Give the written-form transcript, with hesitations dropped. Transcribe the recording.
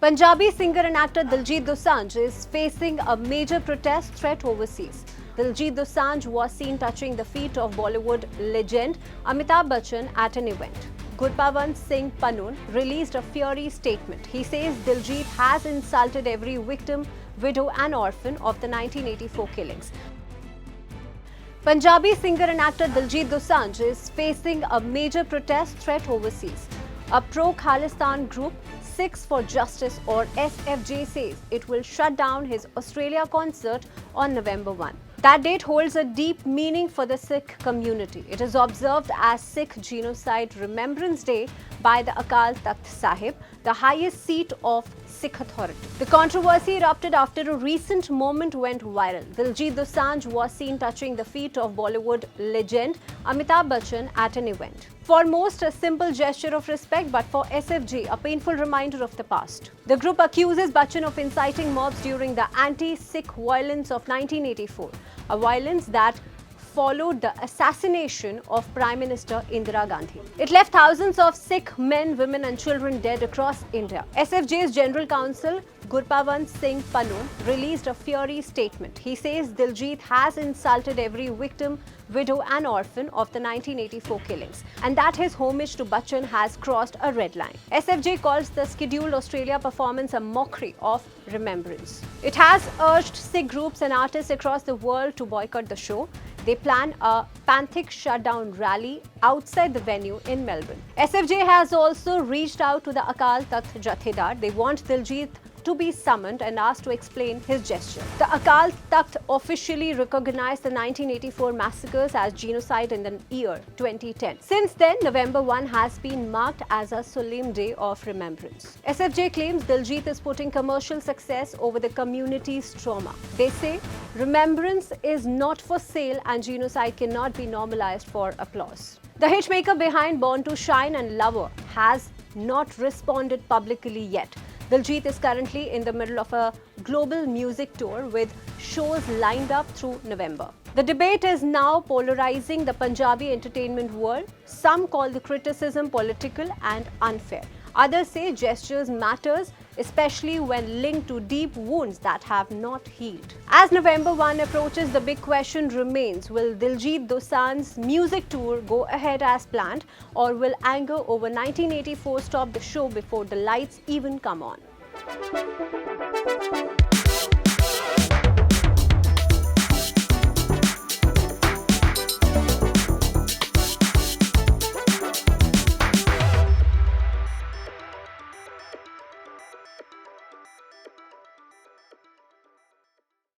Punjabi singer and actor Diljit Dosanjh is facing a major protest threat overseas. Diljit Dosanjh was seen touching the feet of Bollywood legend Amitabh Bachchan at an event. Gurpawant Singh Pannu released a fiery statement. He says Diljit has insulted every victim, widow and orphan of the 1984 killings. Punjabi singer and actor Diljit Dosanjh is facing a major protest threat overseas. A pro-Khalistan group, Sikhs for Justice or SFJ, says it will shut down his Australia concert on November 1. That date holds a deep meaning for the Sikh community. It is observed as Sikh Genocide Remembrance Day by the Akal Takht Sahib, the highest seat of Sikh authority. The controversy erupted after a recent moment went viral. Diljit Dosanjh was seen touching the feet of Bollywood legend Amitabh Bachchan at an event. For most, a simple gesture of respect, but for SFJ, a painful reminder of the past. The group accuses Bachchan of inciting mobs during the anti-Sikh violence of 1984, a violence that followed the assassination of Prime Minister Indira Gandhi. It left thousands of Sikh men, women and children dead across India. SFJ's General Counsel Gurpawant Singh Pannu released a fiery statement. He says Diljit has insulted every victim, widow and orphan of the 1984 killings, and that his homage to Bachchan has crossed a red line. SFJ calls the scheduled Australia performance a mockery of remembrance. It has urged Sikh groups and artists across the world to boycott the show. They plan a Panthic shutdown rally outside the venue in Melbourne. SFJ has also reached out to the Akal Takht Jathedar. They want Diljit to be summoned and asked to explain his gesture. The Akal Takht officially recognized the 1984 massacres as genocide in the year 2010. Since then, November 1 has been marked as a solemn day of remembrance. SFJ claims Diljit is putting commercial success over the community's trauma. They say remembrance is not for sale and genocide cannot be normalized for applause. The hitmaker behind Born to Shine and Lover has not responded publicly yet. Diljit is currently in the middle of a global music tour with shows lined up through November. The debate is now polarizing the Punjabi entertainment world. Some call the criticism political and unfair. Others say gestures matters, especially when linked to deep wounds that have not healed. As November 1 approaches, the big question remains, will Diljit Dosanjh's music tour go ahead as planned, or will anger over 1984 stop the show before the lights even come on?